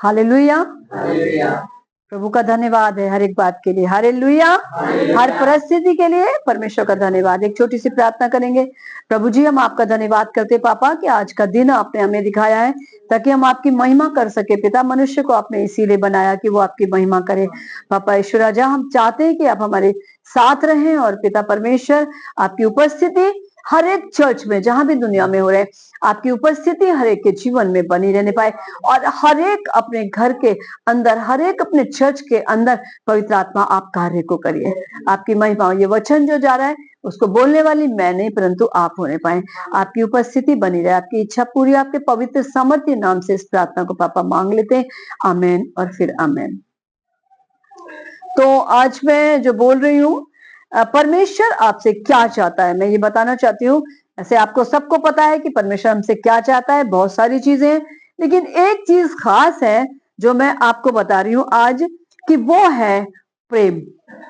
Hallelujah. प्रभु का धन्यवाद है हर एक बात के लिए। हालेलुया। हर परिस्थिति के लिए परमेश्वर का धन्यवाद। एक छोटी सी प्रार्थना करेंगे। प्रभु जी, हम आपका धन्यवाद करते पापा कि आज का दिन आपने हमें दिखाया है ताकि हम आपकी महिमा कर सके। पिता, मनुष्य को आपने इसीलिए बनाया कि वो आपकी महिमा करे। पापा ईश्वर राजा, हम चाहते हैं कि आप हमारे साथ रहें और पिता परमेश्वर आपकी उपस्थिति हर एक चर्च में जहां भी दुनिया में हो रहे, आपकी उपस्थिति हर एक के जीवन में बनी रहने पाए और हर एक अपने घर के अंदर, हर एक अपने चर्च के अंदर पवित्र आत्मा आप कार्य को करिए। आपकी महिमा, ये वचन जो जा रहा है उसको बोलने वाली मैं नहीं परंतु आप होने पाए। आपकी उपस्थिति बनी रहे, आपकी इच्छा पूरी, आपके पवित्र सामर्थ्य नाम से इस प्रार्थना को पापा मांग लेते हैं। आमेन और फिर आमेन। तो आज मैं जो बोल रही हूँ, परमेश्वर आपसे क्या चाहता है, मैं ये बताना चाहती हूँ। ऐसे आपको सबको पता है कि परमेश्वर हमसे क्या चाहता है, बहुत सारी चीजें हैं, लेकिन एक चीज खास है जो मैं आपको बता रही हूँ आज, कि वो है प्रेम।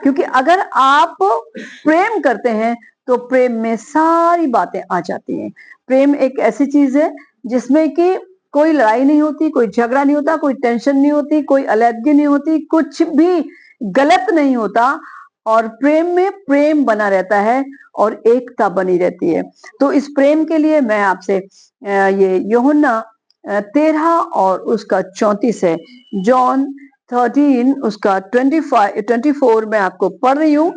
क्योंकि अगर आप प्रेम करते हैं तो प्रेम में सारी बातें आ जाती हैं। प्रेम एक ऐसी चीज है जिसमें कि कोई लड़ाई नहीं होती, कोई झगड़ा नहीं होता, कोई टेंशन नहीं होती, कोई अलग नहीं होती, कुछ भी गलत नहीं होता, और प्रेम में प्रेम बना रहता है और एकता बनी रहती है। तो इस प्रेम के लिए मैं आपसे ये यूहन्ना 13 और उसका 34 है, जॉन 13 उसका 24 मैं आपको पढ़ रही हूँ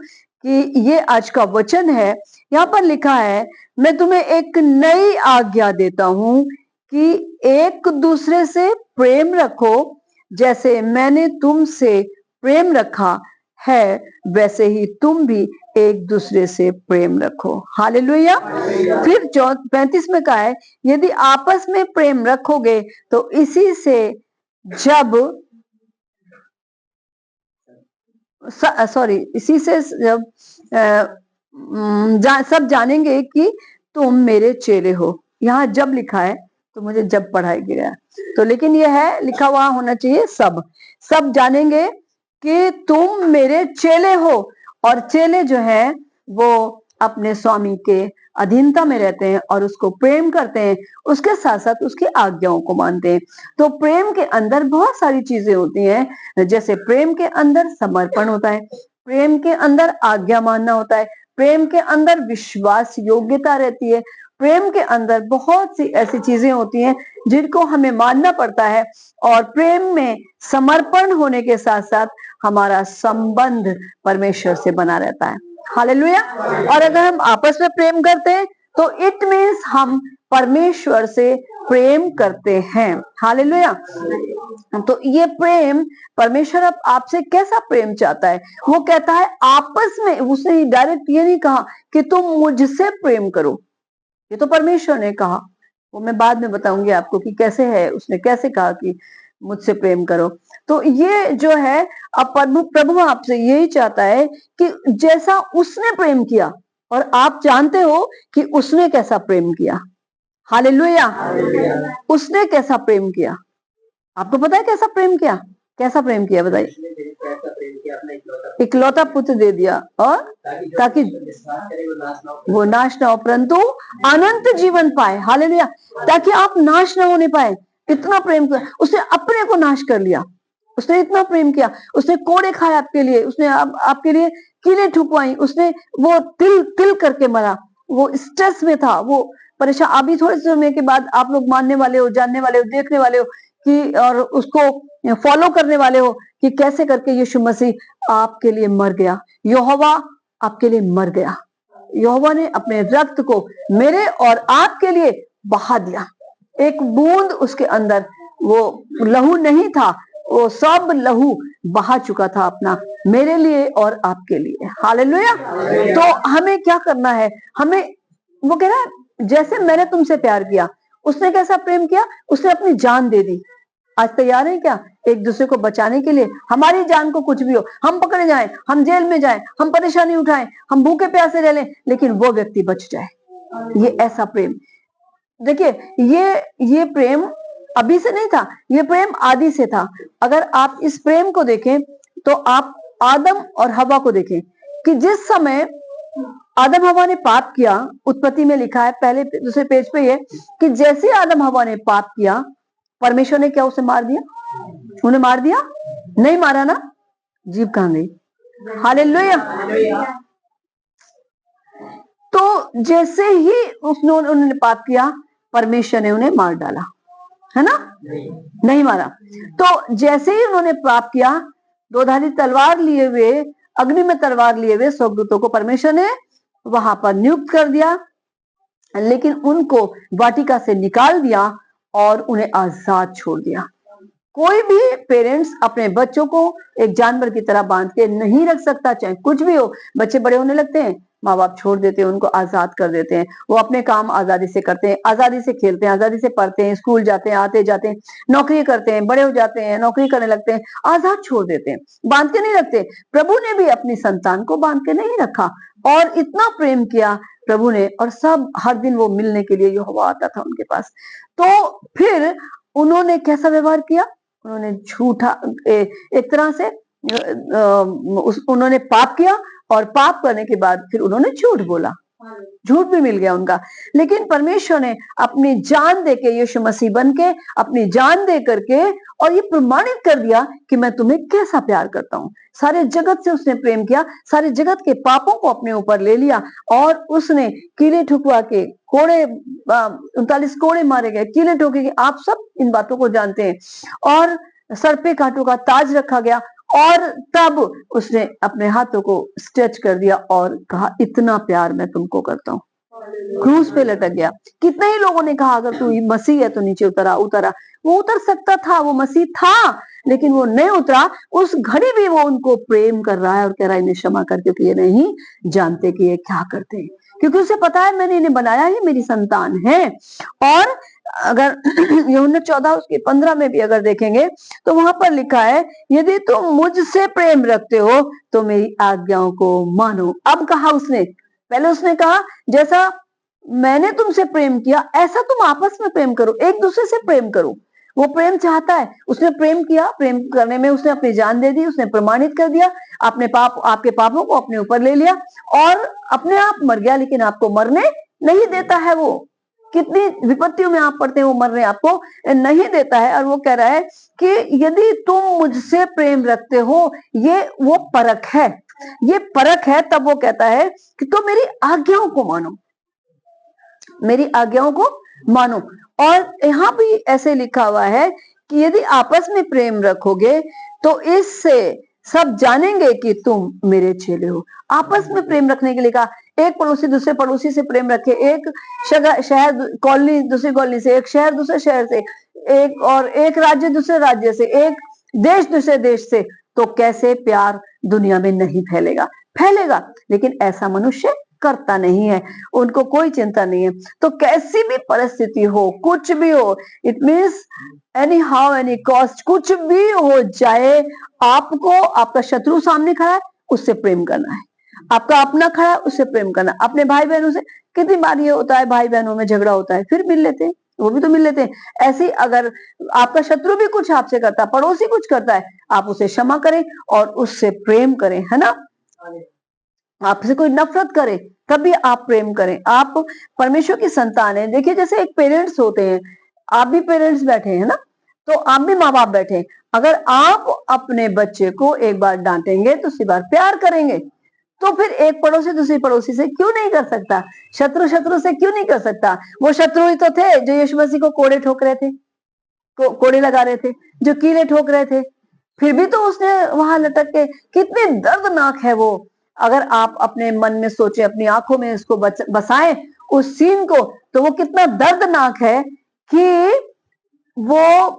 कि ये आज का वचन है। यहाँ पर लिखा है, मैं तुम्हें एक नई आज्ञा देता हूँ कि एक दूसरे से प्रेम रखो, जैसे मैंने तुमसे प्रेम रखा है वैसे ही तुम भी एक दूसरे से प्रेम रखो। हालेलुया। फिर 35 में कहा है, यदि आपस में प्रेम रखोगे तो इसी से जब सब जानेंगे कि तुम मेरे चेले हो। यहाँ जब लिखा है तो मुझे जब पढ़ाई गया तो, लेकिन यह है लिखा हुआ होना चाहिए सब जानेंगे कि तुम मेरे चेले हो। और चेले जो है वो अपने स्वामी के अधीनता में रहते हैं और उसको प्रेम करते हैं, उसके साथ साथ उसकी आज्ञाओं को मानते हैं। तो प्रेम के अंदर बहुत सारी चीजें होती हैं, जैसे प्रेम के अंदर समर्पण होता है, प्रेम के अंदर आज्ञा मानना होता है, प्रेम के अंदर विश्वास योग्यता रहती है, प्रेम के अंदर बहुत सी ऐसी चीजें होती हैं जिनको हमें मानना पड़ता है। और प्रेम में समर्पण होने के साथ साथ हमारा संबंध परमेश्वर से बना रहता है। हालेलुया। और अगर हम आपस में प्रेम करते हैं तो इट मीन्स हम परमेश्वर से प्रेम करते हैं। हालेलुया। तो ये प्रेम, परमेश्वर अब आपसे कैसा प्रेम चाहता है, वो कहता है आपस में, उसने डायरेक्ट ये नहीं कहा कि तुम मुझसे प्रेम करो, ये तो परमेश्वर ने कहा, वो मैं बाद में बताऊंगी आपको कि कैसे है, उसने कैसे कहा कि मुझसे प्रेम करो। तो ये जो है, अब प्रभु आपसे यही चाहता है कि जैसा उसने प्रेम किया, और आप जानते हो कि उसने कैसा प्रेम किया। हालेलुया। उसने कैसा प्रेम किया, आपको पता है कैसा प्रेम किया? कैसा प्रेम किया बताइए? इकलौता पुत्र दे दिया, और ताकि वो नाश ना हो परंतु अनंत जीवन पाए। हालेलुया। ताकि आप नाश ना होने पाए, इतना प्रेम किया उसने, अपने को नाश कर लिया। उसने इतना प्रेम किया, उसने कोड़े खाए आपके लिए, उसने आपके लिए कीलें ठुकवाई, उसने वो तिल तिल करके मरा, वो स्ट्रेस में था, वो परेशान। अभी थोड़े समय के बाद आप लोग मानने वाले हो, जानने वाले हो, देखने वाले हो कि, और उसको फॉलो करने वाले हो कि कैसे करके यीशु मसीह आपके लिए मर गया। यहोवा आपके लिए मर गया, यहोवा ने अपने रक्त को मेरे और आपके लिए बहा दिया। एक बूंद उसके अंदर वो लहू नहीं था, वो सब लहू बहा चुका था अपना, मेरे लिए और आपके लिए। हालेलुया। तो हमें क्या करना है, हमें, वो कह रहा है जैसे मैंने तुमसे प्यार किया, उसने कैसा प्रेम किया, उसने अपनी जान दे दी। आज तैयार है क्या एक दूसरे को बचाने के लिए? हमारी जान को कुछ भी हो, हम पकड़े जाएं, हम जेल में जाएं, हम परेशानी उठाएं, हम भूखे प्यासे रह लें, लेकिन वो व्यक्ति बच जाए। ये ऐसा प्रेम, देखिए, ये प्रेम अभी से नहीं था, ये प्रेम आदि से था। अगर आप इस प्रेम को देखें तो आप आदम और हवा को देखें कि जिस समय आदम हवा ने पाप किया, उत्पत्ति में लिखा है पहले दूसरे पेज पे ये, कि जैसे आदम हवा ने पाप किया, परमेश्वर ने क्या उसे मार दिया? उन्हें मार दिया? नहीं मारा ना? जीभ कहां गई? हालेलुया। तो जैसे ही उन्होंने पाप किया, परमेश्वर ने उन्हें मार डाला, है ना? नहीं मारा। तो जैसे ही उन्होंने पाप किया, दोधारी तलवार लिए हुए, अग्नि में तलवार लिए हुए स्वर्गदूतों को परमेश्वर ने वहां पर नियुक्त कर दिया, लेकिन उनको वाटिका से निकाल दिया और उन्हें आजाद छोड़ दिया। कोई भी पेरेंट्स अपने बच्चों को एक जानवर की तरह बांध के नहीं रख सकता, चाहे कुछ भी हो। बच्चे बड़े होने लगते हैं, माँ बाप छोड़ देते हैं, उनको आजाद कर देते हैं, वो अपने काम आजादी से करते हैं, आजादी से खेलते हैं, आजादी से पढ़ते हैं, स्कूल जाते हैं, आते जाते हैं, नौकरी करते हैं, बड़े हो जाते हैं, नौकरी करने लगते हैं, आजाद छोड़ देते हैं, बांध के नहीं रखते। प्रभु ने भी अपनी संतान को बांध के नहीं रखा, और इतना प्रेम किया प्रभु ने, और सब हर दिन वो मिलने के लिए यहोवा आता था उनके पास। तो फिर उन्होंने कैसा व्यवहार किया? उन्होंने झूठा, एक तरह से उन्होंने पाप किया, और पाप करने के बाद फिर उन्होंने झूठ बोला, झूठ भी मिल गया उनका। लेकिन परमेश्वर ने अपनी जान देके, यीशु मसीह बन के अपनी जान दे करके, और ये प्रमाणित कर दिया कि मैं तुम्हें कैसा प्यार करता हूं। सारे जगत से उसने प्रेम किया, सारे जगत के पापों को अपने ऊपर ले लिया, और उसने कीले ठुकवा के कोड़े 39 कोड़े मारे गए, कीले ठोके गए, आप सब इन बातों को जानते हैं। और सर पे कांटों का ताज रखा गया, और तब उसने अपने हाथों को स्ट्रेच कर दिया और कहा, इतना प्यार मैं तुमको करता हूं। क्रूस पे लटक गया। कितने ही लोगों ने कहा, अगर तू मसीह है तो नीचे उतरा। वो उतर सकता था, वो मसीह था, लेकिन वो नहीं उतरा। उस घड़ी भी वो उनको प्रेम कर रहा है और कह रहा है, इन्हें क्षमा कर, क्योंकि ये नहीं जानते कि ये क्या करते हैं। क्योंकि उसे पता है मैंने इन्हें बनाया है, मेरी संतान है। और अगर यूहन्ना 14 उसके 15 में भी अगर देखेंगे तो वहां पर लिखा है, यदि तुम मुझसे प्रेम रखते हो तो मेरी आज्ञाओं को मानो। अब कहा उसने, पहले उसने कहा जैसा मैंने तुमसे प्रेम किया ऐसा तुम आपस में प्रेम करो, एक दूसरे से प्रेम करो। वो प्रेम चाहता है, उसने प्रेम किया, प्रेम करने में उसने अपनी जान दे दी, उसने प्रमाणित कर दिया, आपके पापों को अपने ऊपर ले लिया और अपने आप मर गया। लेकिन आपको मरने नहीं देता है वो। कितनी विपत्तियों में आप पड़ते हैं, वो मरने आपको नहीं देता है। और वो कह रहा है कि यदि तुम मुझसे प्रेम रखते हो, ये वो परख है, ये परख है। तब वो कहता है कि तुम मेरी आज्ञाओं को मानो, मेरी आज्ञाओं को मानो। और यहाँ भी ऐसे लिखा हुआ है कि यदि आपस में प्रेम रखोगे तो इससे सब जानेंगे कि तुम मेरे चेले हो। आपस में प्रेम रखने के लिए कहा, एक पड़ोसी दूसरे पड़ोसी से प्रेम रखे, एक शहर कॉलोनी दूसरी कॉलोनी से, एक शहर दूसरे शहर से, एक और एक राज्य दूसरे राज्य से, एक देश दूसरे देश से, तो कैसे प्यार दुनिया में नहीं फैलेगा? फैलेगा, लेकिन ऐसा मनुष्य करता नहीं है, उनको कोई चिंता नहीं है। तो कैसी भी परिस्थिति हो, कुछ भी हो, it means any how any cost, कुछ भी हो जाए, आपको आपका शत्रु सामने खड़ा है उससे प्रेम करना है, आपका अपना खड़ा है उससे प्रेम करना। अपने भाई बहनों से कितनी बार ये होता है, भाई बहनों में झगड़ा होता है, फिर मिल लेते हैं, वो भी तो मिल लेते हैं। ऐसे ही अगर आपका शत्रु भी कुछ आपसे करता है, पड़ोसी कुछ करता है, आप उसे क्षमा करें और उससे प्रेम करें, है ना। आपसे कोई नफरत करे तब भी आप प्रेम करें। आप परमेश्वर की संतान है। देखिए जैसे एक पेरेंट्स होते हैं, आप भी पेरेंट्स बैठे हैं ना, तो आप भी माँ बाप बैठे हैं। अगर आप अपने बच्चे को एक बार डांटेंगे तो उसी बार प्यार करेंगे, तो फिर एक पड़ोसी दूसरी पड़ोसी से क्यों नहीं कर सकता? शत्रु शत्रु से क्यों नहीं कर सकता? वो शत्रु ही तो थे जो यीशु मसीह को कोड़े ठोक रहे थे, कोड़े लगा रहे थे, जो कीले ठोक रहे थे, फिर भी तो उसने वहां लटक के, कितने दर्दनाक है वो। अगर आप अपने मन में सोचे, अपनी आंखों में इसको बसाएं उस सीन को, तो वो कितना दर्दनाक है कि वो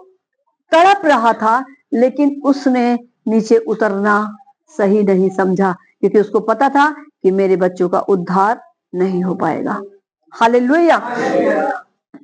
तड़प रहा था, लेकिन उसने नीचे उतरना सही नहीं समझा, क्योंकि उसको पता था कि मेरे बच्चों का उद्धार नहीं हो पाएगा। हालेलुया।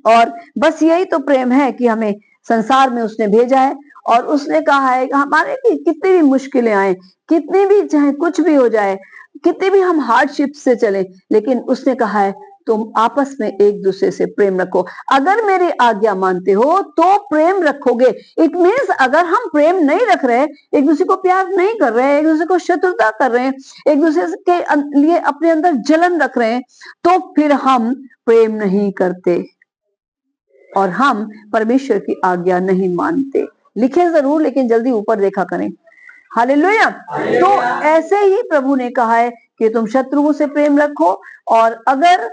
और बस यही तो प्रेम है कि हमें संसार में उसने भेजा है, और उसने कहा है हमारे कितनी भी मुश्किलें आए, कितनी भी चाहे कुछ भी हो जाए, कितनी भी हम हार्डशिप से चले, लेकिन उसने कहा है तुम आपस में एक दूसरे से प्रेम रखो। अगर मेरी आज्ञा मानते हो तो प्रेम रखोगे। इट मीन्स अगर हम प्रेम नहीं रख रहे, एक दूसरे को प्यार नहीं कर रहे, एक दूसरे को शत्रुता कर रहे हैं, एक दूसरे के लिए अपने अंदर जलन रख रहे हैं, तो फिर हम प्रेम नहीं करते और हम परमेश्वर की आज्ञा नहीं मानते। लिखें जरूर, लेकिन जल्दी ऊपर देखा करें। हालेलुया। तो ऐसे ही प्रभु ने कहा है कि तुम शत्रुओं से प्रेम रखो, और अगर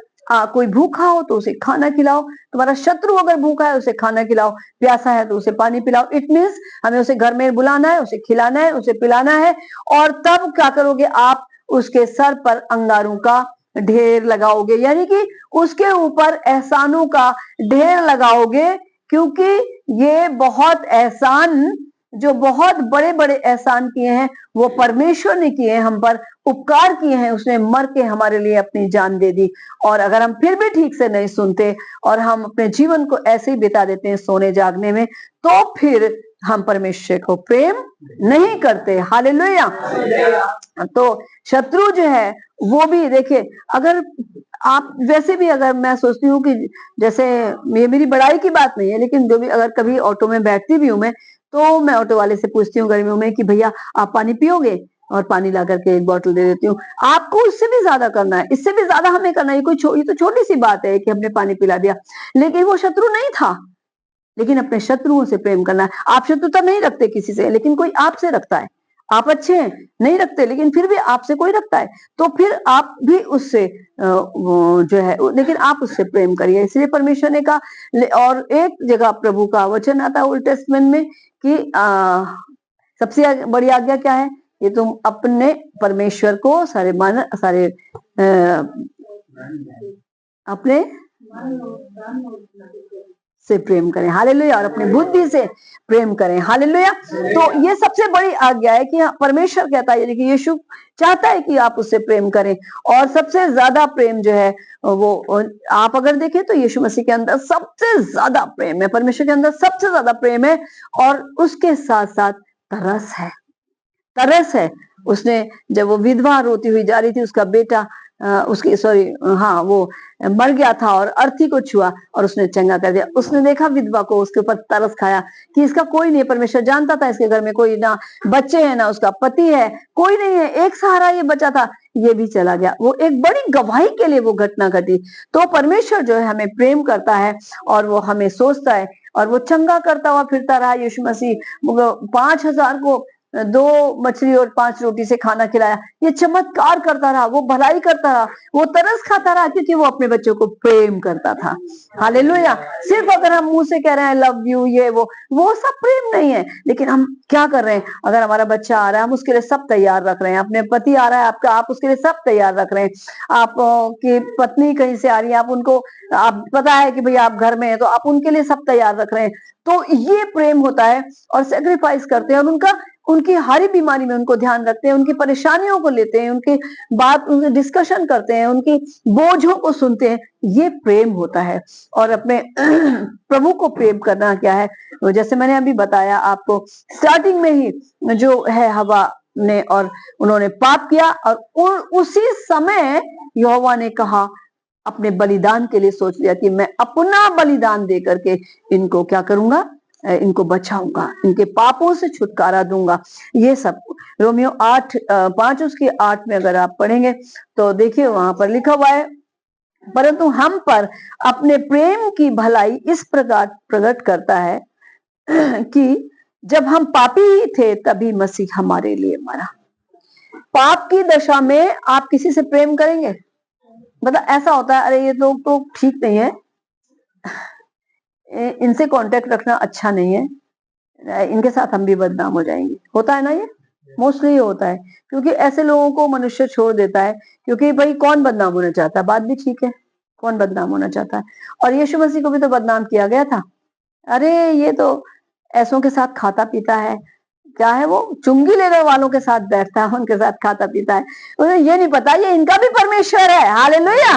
कोई भूखा हो तो उसे खाना खिलाओ। तुम्हारा शत्रु अगर भूखा है उसे खाना खिलाओ, प्यासा है तो उसे पानी पिलाओ। इट मीन्स हमें उसे घर में बुलाना है, उसे खिलाना है, उसे पिलाना है। और तब क्या करोगे आप? उसके सर पर अंगारों का ढेर लगाओगे, यानी कि उसके ऊपर एहसानों का ढेर लगाओगे, क्योंकि ये बहुत एहसान, जो बहुत बड़े बड़े एहसान किए हैं वो परमेश्वर ने किए हैं, हम पर उपकार किए हैं। उसने मर के हमारे लिए अपनी जान दे दी। और अगर हम फिर भी ठीक से नहीं सुनते और हम अपने जीवन को ऐसे ही बिता देते हैं सोने जागने में, तो फिर हम परमेश्वर को प्रेम नहीं करते। हालेलुया। तो शत्रु जो है वो भी देखिए, अगर आप वैसे भी, अगर मैं सोचती हूँ कि जैसे ये मेरी बड़ाई की बात नहीं है, लेकिन जो भी अगर कभी ऑटो में बैठती भी हूँ मैं, तो मैं ऑटो वाले से पूछती हूँ गर्मियों में कि भैया आप पानी पियोगे, और पानी ला करके एक बोतल दे देती हूँ। आपको उससे भी ज्यादा करना है, इससे भी ज्यादा हमें करना है। ये तो छोटी सी बात है कि हमने पानी पिला दिया, लेकिन वो शत्रु नहीं था। लेकिन अपने शत्रुओं से प्रेम करना है। आप शत्रुता नहीं रखते किसी से, लेकिन कोई आपसे रखता है। आप अच्छे हैं, नहीं रखते, लेकिन फिर भी आपसे कोई रखता है, तो फिर आप भी उससे जो है, लेकिन आप उससे प्रेम करिए। इसलिए परमेश्वर ने कहा, और एक जगह प्रभु का वचन आता है ओल्ड टेस्टमेंट में कि सबसे बड़ी आज्ञा क्या है? कि तुम अपने परमेश्वर को अपने से प्रेम करें। हालेलुया। और अपनी बुद्धि से प्रेम करें। हालेलुया। तो ये सबसे बड़ी आज्ञा है कि परमेश्वर कहता है, यानी कि यीशु चाहता है कि आप उससे प्रेम करें। और सबसे ज्यादा प्रेम जो है वो आप अगर देखें तो यीशु मसीह के अंदर सबसे ज्यादा प्रेम है, परमेश्वर के अंदर सबसे ज्यादा प्रेम है। और उसके साथ साथ तरस है, तरस है। उसने जब वो विधवा रोती हुई जा रही थी, उसका बेटा वो मर गया था और अर्थी को छुआ और उसने चंगा कर दिया। उसने देखा विधवा को, उसके ऊपर तरस खाया कि इसका कोई नहीं है। परमेश्वर जानता था इसके घर में कोई ना बच्चे हैं, ना उसका पति है, कोई नहीं है, एक सहारा ये बचा था, ये भी चला गया। वो एक बड़ी गवाही के लिए वो घटना घटी। तो परमेश्वर जो है हमें प्रेम करता है और वो हमें सोचता है, और वो चंगा करता हुआ फिरता रहा। यीशु मसीह 5,000 को 2 मछली और 5 रोटी से खाना खिलाया। ये चमत्कार करता रहा, वो भलाई करता रहा, वो तरस खाता रहा, क्योंकि वो अपने बच्चों को प्रेम करता था। हालेलुया। सिर्फ अगर हम मुंह से कह रहे हैं लव यू, ये वो सब प्रेम नहीं है। लेकिन हम क्या कर रहे हैं? अगर हमारा बच्चा आ रहा है, हम उसके लिए सब तैयार रख रहे हैं। अपने पति आ रहा है आपका, आप उसके लिए सब तैयार रख रहे हैं। आप की पत्नी कहीं से आ रही है, आप उनको, आप पता है कि भैया आप घर में है, तो आप उनके लिए सब तैयार रख रहे हैं। तो ये प्रेम होता है। और सेक्रीफाइस करते हैं, और उनकी हर बीमारी में उनको ध्यान रखते हैं, उनकी परेशानियों को लेते हैं, उनकी बात, उनसे डिस्कशन करते हैं, उनकी बोझों को सुनते हैं। ये प्रेम होता है। और अपने प्रभु को प्रेम करना क्या है? जैसे मैंने अभी बताया आपको, स्टार्टिंग में ही जो है हवा ने, और उन्होंने पाप किया, और उसी समय यहोवा ने कहा, अपने बलिदान के लिए सोच लिया कि मैं अपना बलिदान दे करके इनको क्या करूंगा? इनको बचाऊंगा, इनके पापों से छुटकारा दूंगा। ये सब रोमियो 8:5 उसकी 8 में अगर आप पढ़ेंगे तो देखिए वहां पर लिखा हुआ है, परंतु हम पर अपने प्रेम की भलाई इस प्रकार प्रकट करता है कि जब हम पापी ही थे तभी मसीह हमारे लिए मरा। पाप की दशा में आप किसी से प्रेम करेंगे? मतलब ऐसा होता है, अरे ये लोग तो ठीक नहीं है, इनसे कांटेक्ट रखना अच्छा नहीं है, इनके साथ हम भी बदनाम हो जाएंगे। होता है ना, ये मोस्टली होता है, क्योंकि ऐसे लोगों को मनुष्य छोड़ देता है। क्योंकि भाई कौन बदनाम होना चाहता है? बात भी ठीक है, कौन बदनाम होना चाहता है? और यीशु मसीह को भी तो बदनाम किया गया था। अरे ये तो ऐसों के साथ खाता पीता है, क्या है वो, चुंगी लेने वालों के साथ बैठता है, उनके साथ खाता पीता है। उन्हें ये नहीं पता ये इनका भी परमेश्वर है। हालेलुया।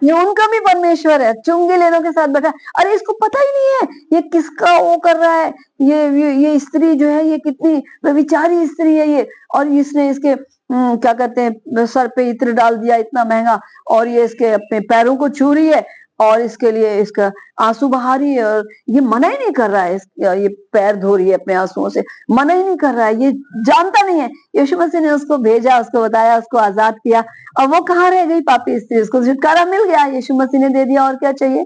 ये उनका भी परमेश्वर है, चुंगी लेने के साथ बैठा। अरे इसको पता ही नहीं है ये किसका वो कर रहा है। ये स्त्री जो है, ये कितनी व्यभिचारी स्त्री है ये, और इसने इसके क्या कहते हैं, सर पे इत्र डाल दिया इतना महंगा, और ये इसके अपने पैरों को छू रही है, और इसके लिए इसका आंसू बहा रही है, और ये मना ही नहीं कर रहा है, ये पैर धो रही है अपने आंसुओं से, मना ही नहीं कर रहा है, ये जानता नहीं है। यीशु मसीह ने उसको भेजा, उसको बताया, उसको आजाद किया, और वो कहाँ रह गई पापी स्त्री? उसको छुटकारा मिल गया, यीशु मसीह ने दे दिया, और क्या चाहिए?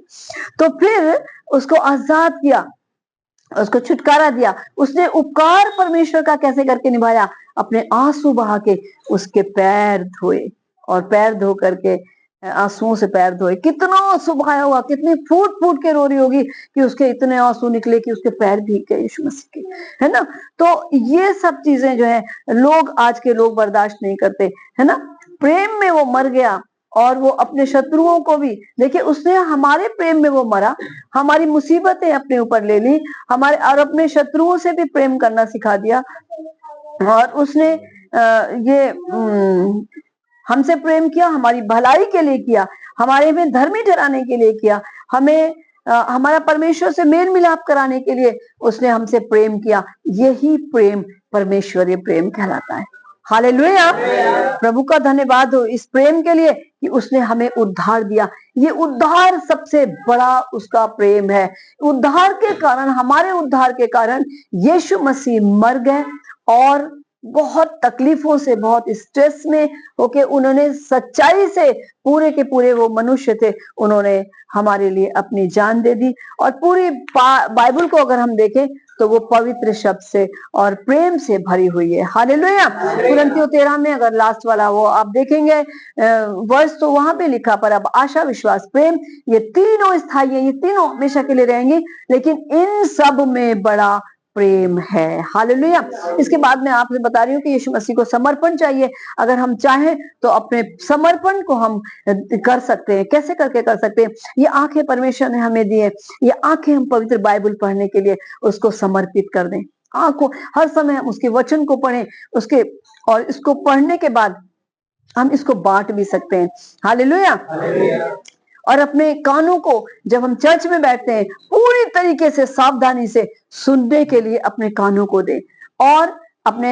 तो फिर उसको आजाद किया, उसको छुटकारा दिया। उसने उपकार परमेश्वर का कैसे करके निभाया, अपने आंसू बहा के उसके पैर धोए, और पैर धो करके आंसुओं से पैर धोए। कितना आंसू बहाया हुआ, कितनी फूट फूट के रो रही होगी कि उसके इतने आंसू निकले कि उसके पैर भीग गए यीशु मसीह के, है ना। तो ये सब चीजें जो है लोग, आज के लोग बर्दाश्त नहीं करते, है ना। प्रेम में वो मर गया, और वो अपने शत्रुओं को भी, देखिए उसने हमारे प्रेम में वो मरा, हमारी मुसीबतें अपने ऊपर ले ली, हमारे और अपने शत्रुओं से भी प्रेम करना सिखा दिया। और उसने ये हमसे प्रेम किया, हमारी भलाई के लिए किया, हमारे में धर्मी ठहराने के लिए किया, हमें हमारा परमेश्वर से मेल मिलाप कराने के लिए उसने हमसे प्रेम किया। यही प्रेम परमेश्वरीय प्रेम कहलाता है। हालेलुया, प्रभु का धन्यवाद हो इस प्रेम के लिए कि उसने हमें उद्धार दिया। ये उद्धार सबसे बड़ा उसका प्रेम है। उद्धार के कारण, हमारे उद्धार के कारण यीशु मसीह मर गए, और बहुत तकलीफों से, बहुत स्ट्रेस में होके उन्होंने सच्चाई से, पूरे के पूरे वो मनुष्य थे, उन्होंने हमारे लिए अपनी जान दे दी। और पूरी बाइबल को अगर हम देखें तो वो पवित्र शब्द से और प्रेम से भरी हुई है। हालेलुया। कुरिन्थियों 13 में अगर लास्ट वाला वो आप देखेंगे वर्ष, तो वहां पे लिखा, पर अब आशा, विश्वास, प्रेम, ये तीनों स्थायी है, ये तीनों हमेशा के लिए रहेंगे, लेकिन इन सब में बड़ा प्रेम है। हालेलुया। इसके बाद मैं आपसे बता रही हूँ कि यीशु मसीह को समर्पण चाहिए। अगर हम चाहें तो अपने समर्पण को हम कर सकते हैं। कैसे करके कर सकते हैं? ये आंखें परमेश्वर ने हमें दी है, ये आंखें हम पवित्र बाइबल पढ़ने के लिए उसको समर्पित कर दें। आंखों, हर समय हम उसके वचन को पढ़ें, उसके, और इसको पढ़ने के बाद हम इसको बांट भी सकते हैं। हालेलुया। और अपने कानों को, जब हम चर्च में बैठते हैं, पूरी तरीके से सावधानी से सुनने के लिए अपने कानों को दें, और अपने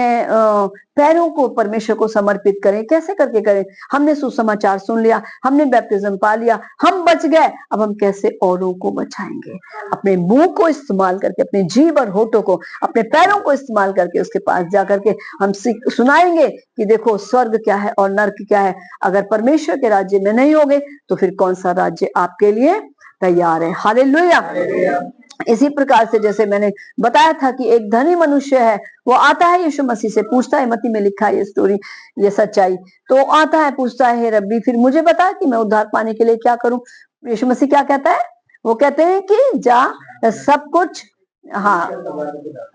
पैरों को परमेश्वर को समर्पित करें। कैसे करके करें? हमने सुसमाचार सुन लिया, हमने बैप्टिज्म पा लिया, हम बच गए, अब हम कैसे औरों को बचाएंगे? अपने मुंह को इस्तेमाल करके, अपने जीभ और होठों को, अपने पैरों को इस्तेमाल करके उसके पास जाकर के हम सुनाएंगे कि देखो स्वर्ग क्या है और नर्क क्या है। अगर परमेश्वर के राज्य में नहीं होगे तो फिर कौन सा राज्य आपके लिए तैयार है? हालेलुया। इसी प्रकार से जैसे मैंने बताया था कि एक धनी मनुष्य है, वो आता है यीशु मसीह से, पूछता है, मत्ती में लिखा है ये स्टोरी, ये सच्चाई, तो आता है, पूछता है, रब्बी फिर मुझे बता कि मैं उद्धार पाने के लिए क्या करूं? यीशु मसीह क्या कहता है? वो कहते हैं कि जा सब कुछ, हाँ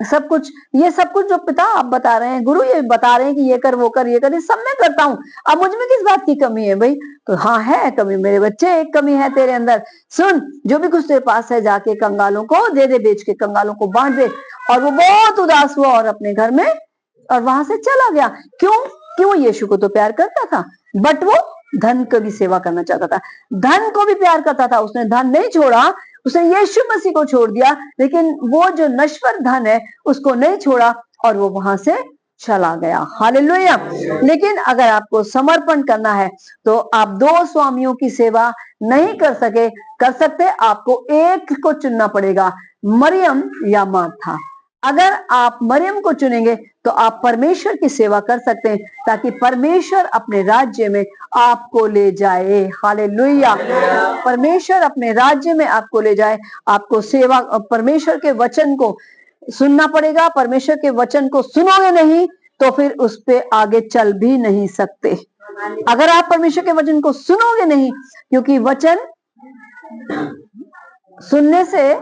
सब कुछ, ये सब कुछ जो पिता आप बता रहे हैं, गुरु ये बता रहे हैं कि ये कर, वो कर, ये कर, ये सब मैं करता हूँ, अब मुझ में किस बात की कमी है भाई? तो हाँ है कमी मेरे बच्चे, एक कमी है तेरे अंदर। सुन, जो भी कुछ तेरे पास है जाके कंगालों को दे दे, बेच के कंगालों को बांट दे। और वो बहुत उदास हुआ और अपने घर में, और वहां से चला गया। क्यों? क्यों? यीशु को तो प्यार करता था, बट वो धन को भी सेवा करना चाहता था, धन को भी प्यार करता था। उसने धन नहीं छोड़ा, उसने यीशु मसीह को छोड़ दिया, लेकिन वो जो नश्वर धन है उसको नहीं छोड़ा, और वो वहां से चला गया। हालेलुया। लेकिन अगर आपको समर्पण करना है तो आप दो स्वामियों की सेवा नहीं कर सकते, आपको एक को चुनना पड़ेगा, मरियम या मार्था। अगर आप मरियम को चुनेंगे तो आप परमेश्वर की सेवा कर सकते हैं, ताकि परमेश्वर अपने राज्य में आपको ले जाए। हालेलुया। परमेश्वर अपने राज्य में आपको ले जाए। आपको सेवा, परमेश्वर के वचन को सुनना पड़ेगा। परमेश्वर के वचन को सुनोगे नहीं तो फिर उस पे आगे चल भी नहीं सकते। अगर आप परमेश्वर के वचन को सुनोगे नहीं, क्योंकि वचन सुनने से,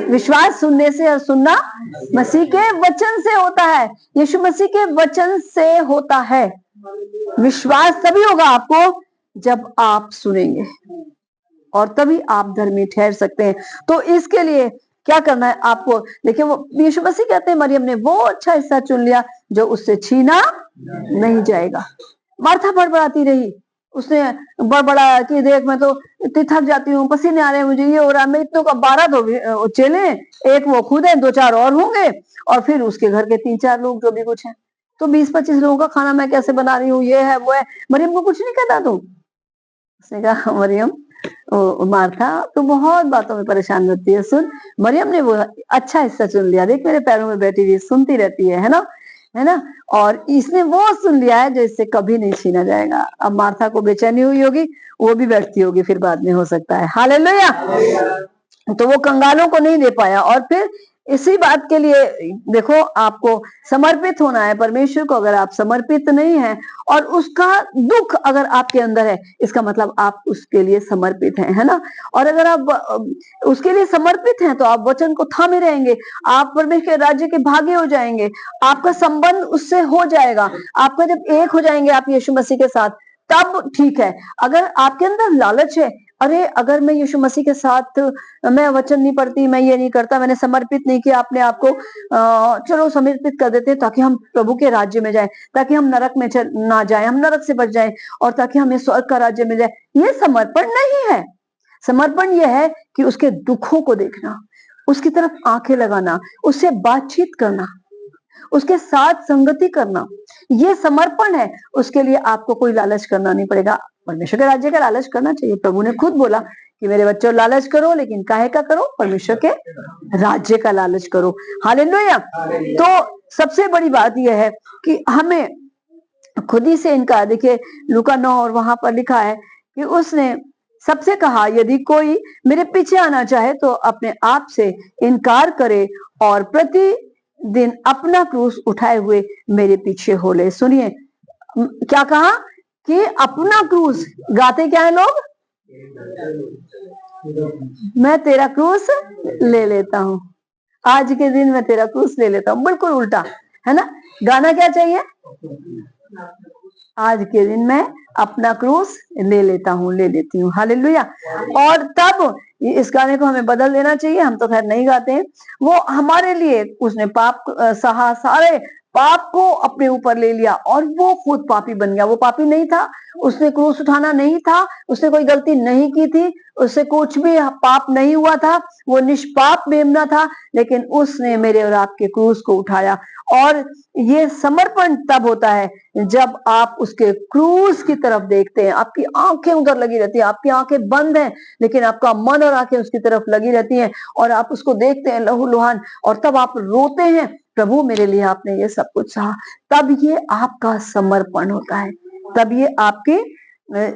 विश्वास सुनने से, और सुनना मसीह के वचन से होता है। यीशु मसीह के वचन से होता है। विश्वास तभी होगा आपको जब आप सुनेंगे, और तभी आप धर्मी ठहर सकते हैं। तो इसके लिए क्या करना है आपको? देखिए, वो यीशु मसीह कहते हैं मरियम ने वो अच्छा हिस्सा चुन लिया जो उससे छीना नहीं जाएगा। मार्था बड़बड़ाती रही, उसने बड़बड़ाया कि देख मैं तो इतनी थक जाती हूँ, पसीने आ रहे हैं मुझे, ये हो रहा है, मैं इतनों का 12 तो चेले, एक वो खुद है, 2-4 और होंगे, और फिर उसके घर के 3-4 लोग जो भी कुछ है, तो 20-25 लोगों का खाना मैं कैसे बना रही हूँ, ये है वो है। मरियम को कुछ नहीं कहता तू? उसने कहा मरियम, मार्था तो बहुत बातों में परेशान रहती है। सुन, मरियम ने वो अच्छा हिस्सा चुन लिया, देख मेरे पैरों में बैठी हुई सुनती रहती है ना, है ना, और इसने वो सुन लिया है जो इससे कभी नहीं छीना जाएगा। अब मार्था को बेचैनी हुई होगी, वो भी बैठती होगी फिर बाद में, हो सकता है। हालेलुया। तो वो कंगालों को नहीं दे पाया। और फिर इसी बात के लिए देखो, आपको समर्पित होना है परमेश्वर को। अगर आप समर्पित नहीं है और उसका दुख अगर आपके अंदर है, इसका मतलब आप उसके लिए समर्पित हैं, है ना। और अगर आप उसके लिए समर्पित हैं तो आप वचन को थामे रहेंगे, आप परमेश्वर के राज्य के भागी हो जाएंगे, आपका संबंध उससे हो जाएगा। आपका जब एक हो जाएंगे आप यीशु मसीह के साथ, तब ठीक है। अगर आपके अंदर लालच है, अरे अगर मैं यीशु मसीह के साथ, मैं वचन नहीं पढ़ती, मैं ये नहीं करता, मैंने समर्पित नहीं किया अपने आप को, चलो समर्पित कर देते हैं ताकि हम प्रभु के राज्य में जाए, ताकि हम नरक में ना जाए, हम नरक से बच जाए और ताकि हमें स्वर्ग का राज्य मिल जाए। ये समर्पण नहीं है। समर्पण यह है कि उसके दुखों को देखना, उसकी तरफ आंखें लगाना, उससे बातचीत करना, उसके साथ संगति करना, ये समर्पण है। उसके लिए आपको कोई लालच करना नहीं पड़ेगा। परमेश्वर के राज्य का लालच करना चाहिए। प्रभु ने खुद बोला कि मेरे बच्चों लालच करो, लेकिन काहे का करो? परमेश्वर के राज्य का लालच करो। हालेलुया। तो सबसे बड़ी बात यह है कि हमें खुद ही से इनका, देखिए लूका 9 और वहां पर लिखा है कि उसने सबसे कहा, यदि कोई मेरे पीछे आना चाहे तो अपने आप से इनकार करे और प्रतिदिन अपना क्रूस उठाए हुए मेरे पीछे हो ले। सुनिए क्या कहा कि अपना क्रूस, गाते क्या है लोग? मैं तेरा क्रूस ले लेता हूं, आज के दिन मैं तेरा क्रूस ले लेता हूं। बिल्कुल उल्टा है ना। गाना क्या चाहिए? आज के दिन मैं अपना क्रूस ले लेता हूँ, ले लेती हूँ। हालेलुया। और तब इस गाने को हमें बदल देना चाहिए। हम तो खैर नहीं गाते हैं। वो हमारे लिए उसने पाप सहा, सारे पाप को अपने ऊपर ले लिया और वो खुद पापी बन गया। वो पापी नहीं था, उसने क्रूस उठाना नहीं था, उसने कोई गलती नहीं की थी, उससे कुछ भी पाप नहीं हुआ था, वो निष्पाप मेमना था, लेकिन उसने मेरे और आपके क्रूस को उठाया। और ये समर्पण तब होता है जब आप उसके क्रूस की तरफ देखते हैं। आपकी आंखें उधर लगी रहती है, आपकी आंखें बंद हैं, लेकिन आपका मन और आंखें उसकी तरफ लगी रहती हैं और आप उसको देखते हैं लहूलुहान, और तब आप रोते हैं, प्रभु मेरे लिए आपने ये सब कुछ सहा। तब ये आपका समर्पण होता है, तब ये आपके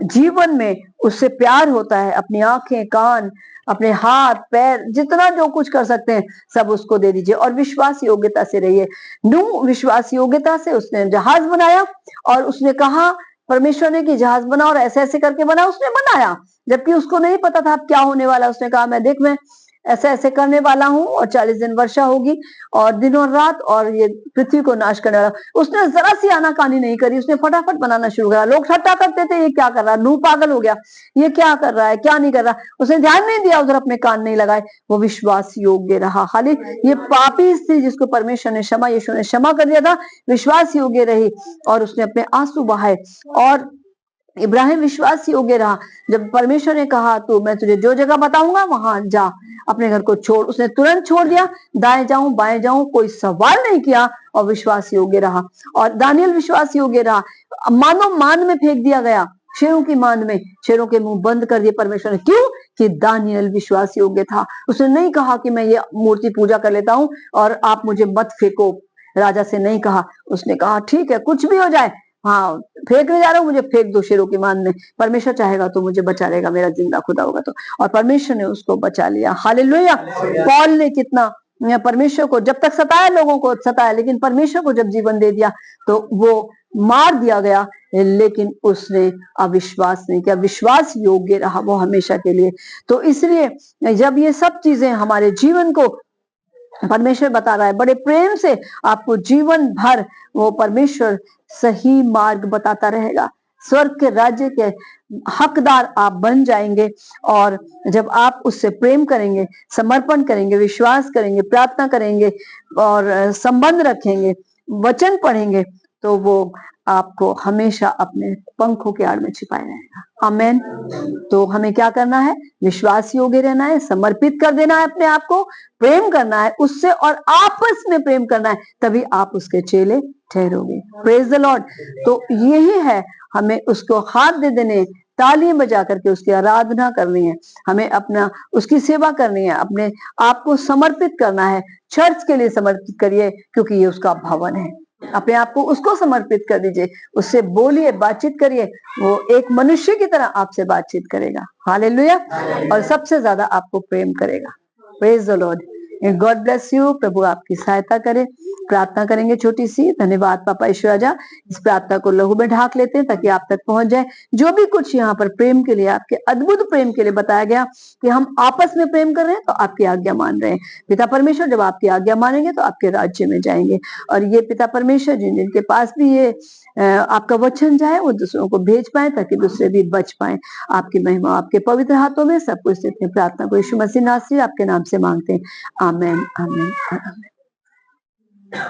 जीवन में उससे प्यार होता है। अपनी आंखें, कान, अपने हाथ पैर, जितना जो कुछ कर सकते हैं सब उसको दे दीजिए और विश्वास योग्यता से रहिए। नूह विश्वास योग्यता से उसने जहाज बनाया और उसने कहा परमेश्वर ने कि जहाज बना, और ऐसे ऐसे करके बना, उसने बनाया, जबकि उसको नहीं पता था अब क्या होने वाला। उसने कहा मैं देख, मैं ऐसे ऐसे करने वाला हूं और 40 दिन वर्षा होगी और दिन और रात, और ये पृथ्वी को नाश करने वाला। उसने जरा सी आनाकानी नहीं करी, उसने फटाफट बनाना शुरू करा। लोग ठट्टा करते थे, ये क्या कर रहा है, नूह पागल हो गया, ये क्या कर रहा है, क्या नहीं कर रहा। उसने ध्यान नहीं दिया, उधर अपने कान नहीं लगाए, वो विश्वास योग्य रहा। खाली ये पापी स्त्री जिसको परमेश्वर ने क्षमा, यीशु ने क्षमा कर दिया था, विश्वास योग्य रही और उसने अपने आंसू बहाए। और इब्राहिम विश्वास योग्य रहा। जब परमेश्वर ने कहा तो मैं तुझे जो जगह बताऊंगा वहां जा, अपने घर को छोड़, उसने तुरंत छोड़ दिया। दाएं जाऊं बाएं जाऊं कोई सवाल नहीं किया और विश्वास योग्य रहा। और दानियल विश्वास योग्य रहा, मानो मान में फेंक दिया गया, शेरों की मान में, शेरों के मुंह बंद कर दिए परमेश्वर ने। क्यों? कि दानियल विश्वास योग्य था। उसने नहीं कहा कि मैं ये मूर्ति पूजा कर लेता हूं और आप मुझे मत फेंको, राजा से नहीं कहा। उसने कहा ठीक है कुछ भी हो जाए, हाँ फेंकने जा रहा हूँ, मुझे फेंक दो शेरों की मान में, परमेश्वर चाहेगा तो मुझे बचा लेगा, मेरा जिंदा खुदा होगा तो। और परमेश्वर ने उसको बचा लिया। हालेलुया। पौल ने कितना परमेश्वर को जब तक सताया, लोगों को सताया, लेकिन परमेश्वर को जब जीवन दे दिया तो वो मार दिया गया, लेकिन उसने अविश्वास नहीं किया, विश्वास योग्य रहा वो हमेशा के लिए। तो इसलिए जब ये सब चीजें हमारे जीवन को परमेश्वर बता रहा है, बड़े प्रेम से आपको जीवन भर वो परमेश्वर सही मार्ग बताता रहेगा। स्वर्ग के राज्य के हकदार आप बन जाएंगे। और जब आप उससे प्रेम करेंगे, समर्पण करेंगे, विश्वास करेंगे, प्रार्थना करेंगे और संबंध रखेंगे, वचन पढ़ेंगे, तो वो आपको हमेशा अपने पंखों के आड़ में छिपाए रहेगा। आमेन। तो हमें क्या करना है? विश्वास योग्य रहना है, समर्पित कर देना है अपने आप को, प्रेम करना है उससे और आपस में प्रेम करना है, तभी आप उसके चेले ठहरोगे। Praise the Lord. तो यही है, हमें उसको हाथ दे देने, ताली बजा करके उसकी आराधना करनी है, हमें अपना उसकी सेवा करनी है, अपने आप को समर्पित करना है। चर्च के लिए समर्पित करिए क्योंकि ये उसका भवन है। अपने आप को उसको समर्पित कर दीजिए, उससे बोलिए, बातचीत करिए, वो एक मनुष्य की तरह आपसे बातचीत करेगा। हालेलुया। और सबसे ज्यादा आपको प्रेम करेगा। Praise the lord. God bless you. प्रभु आपकी सहायता करे। प्रार्थना करेंगे छोटी सी। धन्यवाद पापा ईश्वर राजा, इस प्रार्थना को लहू में ढाक लेते हैं ताकि आप तक पहुंच जाए। जो भी कुछ यहाँ पर प्रेम के लिए, आपके अद्भुत प्रेम के लिए बताया गया कि हम आपस में प्रेम कर रहे हैं तो आपकी आज्ञा मान रहे हैं। पिता परमेश्वर जब आपकी आज्ञा मानेंगे तो आपके राज्य में जाएंगे। और ये पिता परमेश्वर जिनके पास भी ये आपका वचन जाए, वो दूसरों को भेज पाए ताकि दूसरे भी बच पाए। आपकी महिमा आपके पवित्र हाथों में। सब कुछ इतनी प्रार्थना को यीशु मसीह नासरी आपके नाम से मांगते हैं। आमेन, आमेन, आमेन।